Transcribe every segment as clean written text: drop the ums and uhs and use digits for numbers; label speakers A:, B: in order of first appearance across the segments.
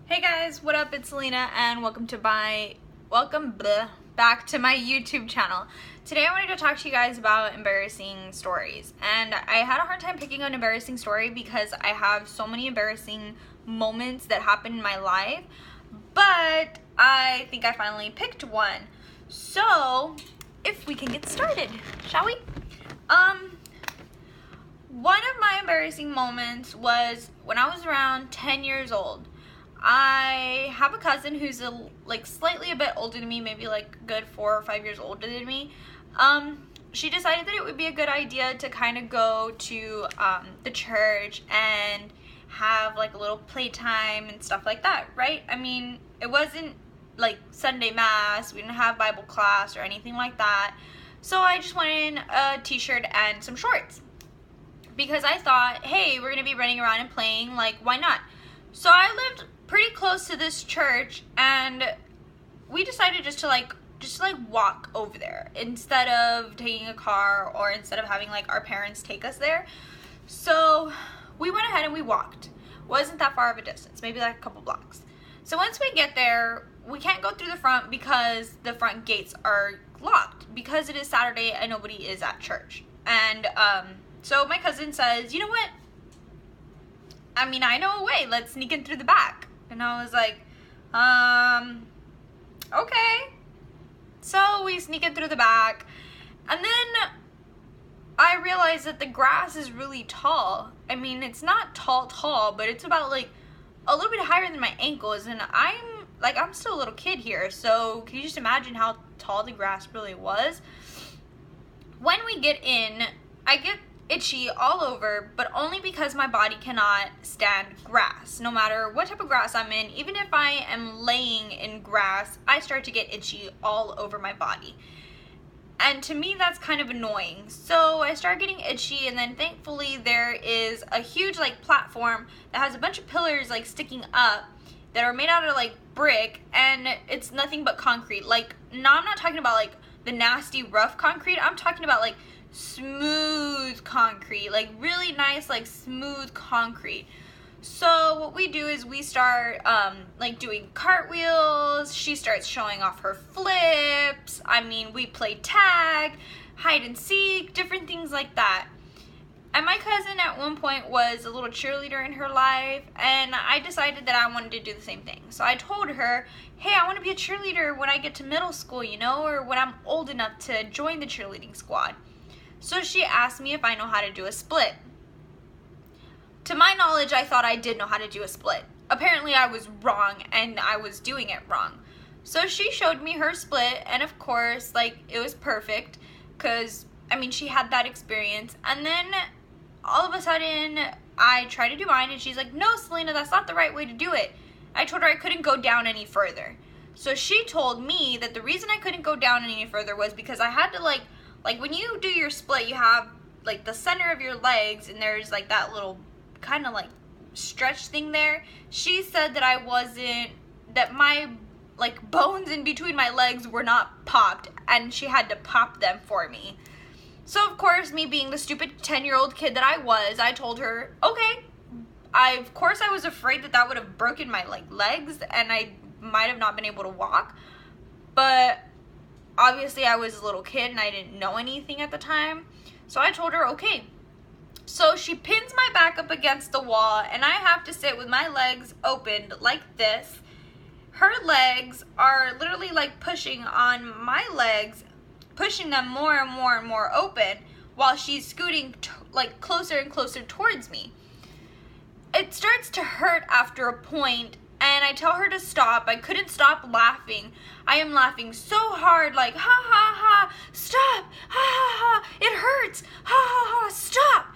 A: Hey guys, what up? It's Selena and welcome back to my YouTube channel. Today I wanted to talk to you guys about embarrassing stories. And I had a hard time picking an embarrassing story because I have so many embarrassing moments that happen in my life. But I think I finally picked one. So, if we can get started, shall we? One of my embarrassing moments was when I was around 10 years old. I have a cousin who's slightly a bit older than me, maybe like good 4 or 5 years older than me. She decided that it would be a good idea to kind of go to the church and have like a little playtime and stuff like that, right? I mean, it wasn't like Sunday Mass, we didn't have Bible class or anything like that. So I just went in a t-shirt and some shorts because I thought, hey, we're gonna be running around and playing, like, why not? So I lived pretty close to this church, and we decided just to walk over there instead of taking a car or instead of having like our parents take us there. So we went ahead and we walked. Wasn't that far of a distance, maybe like a couple blocks. So once we get there, we can't go through the front because the front gates are locked because it is Saturday and nobody is at church. And so my cousin says, you know what? I mean, I know a way. Let's sneak in through the back. And I was like, okay. So we sneak in through the back. And then I realized that the grass is really tall. I mean, it's not tall, but it's about like a little bit higher than my ankles. And I'm still a little kid here. So can you just imagine how tall the grass really was? When we get in, I get itchy all over, but only because my body cannot stand grass. No matter what type of grass I'm in, even if I am laying in grass, I start to get itchy all over my body. And to me, that's kind of annoying. So I start getting itchy, and then thankfully there is a huge like platform that has a bunch of pillars like sticking up that are made out of like brick, and it's nothing but concrete. Like, no, I'm not talking about like the nasty rough concrete. I'm talking about like smooth concrete, like really nice, like smooth concrete. So what we do is we start like doing cartwheels. She starts showing off her flips. I mean, we play tag, hide and seek, different things like that. And my cousin at one point was a little cheerleader in her life, and I decided that I wanted to do the same thing. So I told her, hey, I want to be a cheerleader when I get to middle school, you know, or when I'm old enough to join the cheerleading squad. So she asked me if I know how to do a split. To my knowledge, I thought I did know how to do a split. Apparently I was wrong, and I was doing it wrong. So she showed me her split, and of course, like, it was perfect, because, I mean, she had that experience. And then all of a sudden, I tried to do mine, and she's like, no, Selena, that's not the right way to do it. I told her I couldn't go down any further. So she told me that the reason I couldn't go down any further was because I had to, like when you do your split, you have like the center of your legs, and there's like that little kind of like stretch thing there. She said that that my like bones in between my legs were not popped, and she had to pop them for me. So of course, me being the stupid 10-year-old kid that I was, I told her, okay. Of course I was afraid that would have broken my like legs, and I might have not been able to walk, but obviously I was a little kid and I didn't know anything at the time. So I told her, okay. So she pins my back up against the wall, and I have to sit with my legs opened like this. Her legs are literally like pushing on my legs, pushing them more and more and more open while she's scooting like closer and closer towards me. It starts to hurt after a point, and I tell her to stop. I couldn't stop laughing. I am laughing so hard, like, ha ha ha, stop, ha ha ha, it hurts, ha ha ha, stop.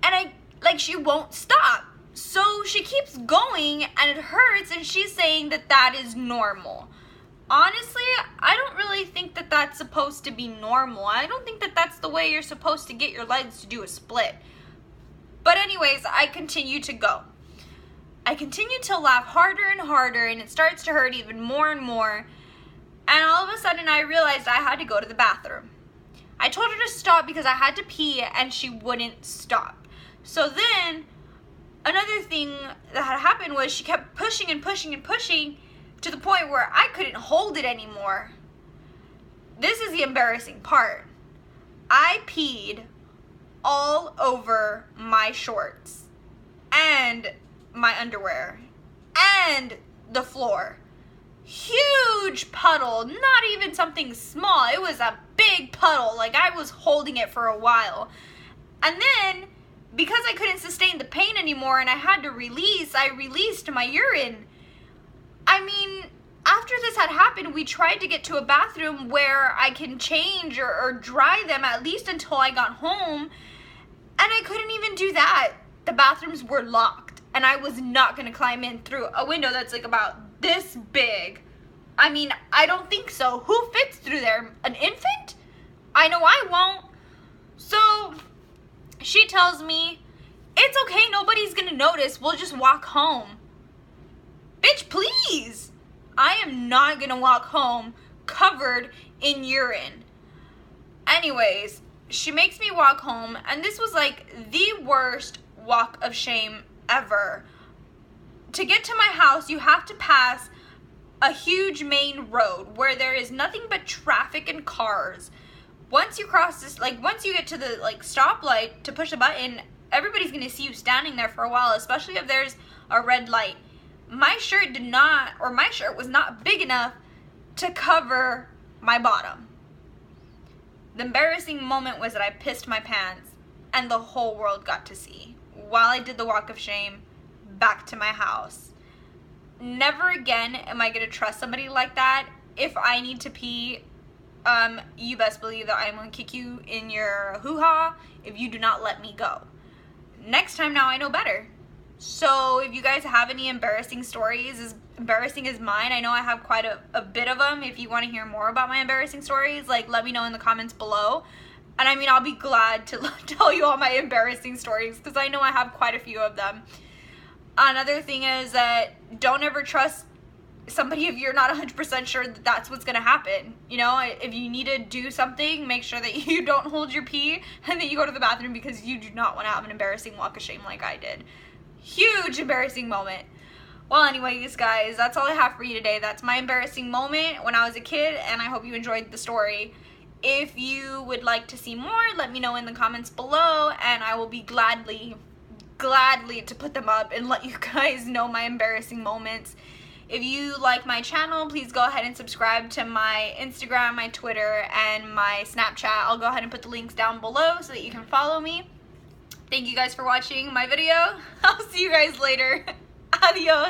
A: And she won't stop. So she keeps going, and it hurts, and she's saying that is normal. Honestly, I don't really think that that's supposed to be normal. I don't think that that's the way you're supposed to get your legs to do a split. But anyways, I continue to go. I continue to laugh harder and harder, and it starts to hurt even more and more. And all of a sudden, I realized I had to go to the bathroom. I told her to stop because I had to pee, and she wouldn't stop. So then Another thing that had happened was she kept pushing and pushing and pushing to the point where I couldn't hold it anymore. This is the embarrassing part. I peed all over my shorts and my underwear and the floor. Huge puddle, not even something small. It was a big puddle, like I was holding it for a while. And then, because I couldn't sustain the pain anymore and I had to release, I released my urine. I mean, after this had happened, we tried to get to a bathroom where I can change or dry them at least until I got home. And I couldn't even do that. The bathrooms were locked and I was not going to climb in through a window that's like about this big. I mean, I don't think so. Who fits through there? An infant? I know I won't. So she tells me, it's okay, nobody's gonna notice, we'll just walk home. Bitch, please. I am not gonna walk home covered in urine. Anyways, she makes me walk home, and this was like the worst walk of shame ever. To get to my house, you have to pass a huge main road where there is nothing but traffic and cars. Once you cross this, like once you get to the like stoplight to push a button, everybody's gonna see you standing there for a while, especially if there's a red light. My shirt was not big enough to cover my bottom. The embarrassing moment was that I pissed my pants and the whole world got to see while I did the walk of shame back to my house. Never again am I gonna trust somebody like that. If I need to pee, you best believe that I'm gonna kick you in your hoo-ha if you do not let me go. Next time now I know better. So if you guys have any embarrassing stories as embarrassing as mine, I know I have quite a bit of them. If you want to hear more about my embarrassing stories, like let me know in the comments below. And I mean, I'll be glad to tell you all my embarrassing stories because I know I have quite a few of them. Another thing is that don't ever trust somebody if you're not 100% sure that that's what's gonna happen. You know, if you need to do something, make sure that you don't hold your pee and that you go to the bathroom because you do not want to have an embarrassing walk of shame like I did. Huge embarrassing moment. Well, anyways, guys, that's all I have for you today. That's my embarrassing moment when I was a kid, and I hope you enjoyed the story. If you would like to see more, let me know in the comments below, and I will be gladly to put them up and let you guys know my embarrassing moments. If you like my channel, please go ahead and subscribe to my Instagram, my Twitter, and my Snapchat. I'll go ahead and put the links down below so that you can follow me. Thank you guys for watching my video. I'll see you guys later. Adios.